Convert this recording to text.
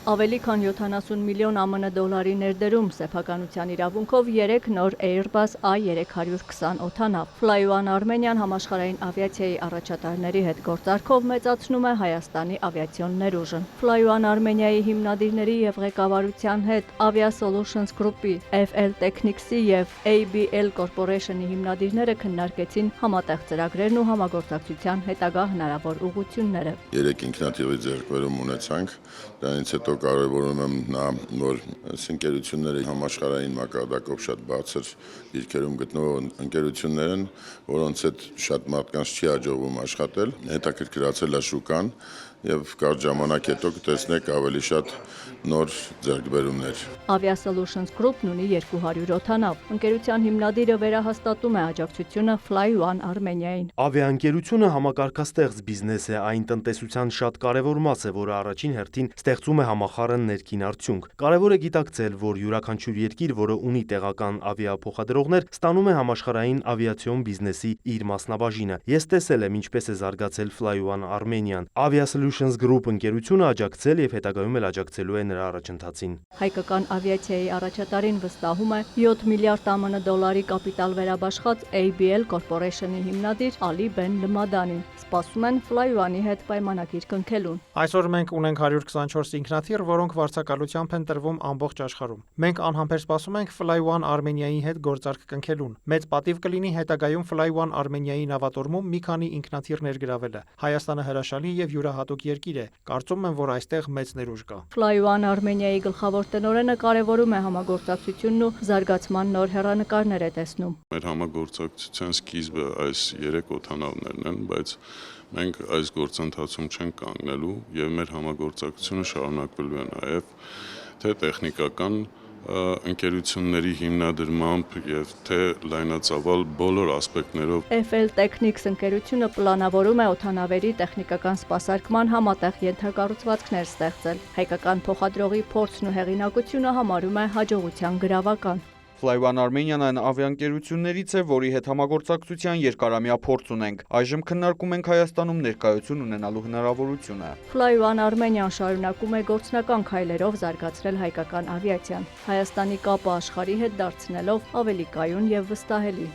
Ավելի քան 70 միլիոն ԱՄՆ դոլարի ներդրում սեփականության իրավունքով 3 նոր Airbus A320 օդանավ։ Fly-One Armenian համաշխարհային ավիացիայի առաջատարների հետ գործարքով մեծացնում է Հայաստանի ավիացիոն ներուժը։ Fly-One Armenia-ի հիմնադիրների եւ ղեկավարության հետ Avia Solutions Group-ի, FL Technics-ի եւ ABL Corporation-ի հիմնադիրները քննարկեցին համատեղ ծրագրերն ու համագործակցության հետագա հնարավոր ուղղությունները։ 3 ինքնաթիռի ձեռքբերում ունեցանք, դրանից հետո կարևորում եմ նա, որ ընկերությունները համաշխարհային մակարդակով շատ բարձր դիրքերում գտնվող ընկերություններ են, որոնց հետ շատ մարդկանց չի հաջողվում աշխատել, հետաքրքրացել է շուկան եւ կարճ ժամանակ հետո կտեսնեք ավելի շատ նոր ձեռքբերումներ։ Avia Solutions Group-ն ունի 200 օդանավ։ Ընկերության հիմնադիրը վերահաստատում է աջակցությունը Fly-One Armenia-ին։ Ավիաընկերությունը համակարգաստեղծ բիզնես է, այն տնտեսության շատ կարևոր մաս է, որը առաջին հերթին ստեղծում է համախառն ներքին արդյունք։ Կարևոր է գիտակցել, որ յուրաքանչյուր երկիր, որը ունի տեղական ավիափոխադրողներ, ստանում է համաշխարհային ավիացիոն բիզնեսի իր մասնաբաժինը։ Ես տեսել եմ ինչպես է զարգացել Fly-One Armenian։ Avia Solutions Group ընկերությունը աջակցել եւ հետագայում էլ աջակցելու է նրա առաջընթացին։ Հայկական ավիացիայի առաջատարին վստահում է 7 միլիարդ ԱՄՆ դոլարի կապիտալ վերաբաշխած ABL Corporation-ի հիմնադիր Ալի Բեն Լմադանին։ Սպասում են Fly-One-ի հետ պայմանագիր կնքելուն։ Այսօր մենք ունենք 124 ինքնաթիռ, որոնք վարձակալությամբ են տրվում ամբողջ աշխարհում։ Մենք անհամբեր սպասում ենք Fly-One Armenia-ի հետ գործարք կնքելուն։ Մեծ պատիվ կլինի հետագայում Fly-One Armenia-ի նավատորմում մի քանի ինքնաթիռ ներգրավելը։ Հայաստանը հրաշալի եւ յուրահատուկ երկիր է։ Կարծում եմ, որ այստեղ մեծ ներուժ կա։ Fly-One Armenia-ի գլխավոր տնօրենը կարևորում է համագործակցությունն ու զարգացման նոր հեռանկարներ է տեսնում։ Մեր համագործակցության սկիզբը այս 3 օդանավներն են, բայց մենք այս գործընթացում չենք կանգնելու եւ մեր համագործակցությունը շարունակվելու է նաեւ թե տեխնիկական ընկերությունների հիմնադրմամբ եւ թե լայնածավալ բոլոր ասպեկտներով։ FL Technics ընկերությունը պլանավորում է օդանավերի տեխնիկական սպասարկման համատեղ ենթակառուցվածքներ ստեղծել։ Հայկական փոխադրողի փորձն ու հեղինակությունը համարում է հաջողության գրավական։ Fly-One Armenian այն ավիաընկերություններից է, որի հետ համագործակցության երկարամյա փորձ ունենք։ Այժմ քննարկում ենք Հայաստանում ներկայություն ունենալու հնարավորությունը։ Fly-One Armenian շարունակում է գործնական քայլերով զարգացրել հայկական ավիացիան, Հայաստանի կապը աշխարհի հետ դարձնելով ավելի կայուն եւ վստահելի։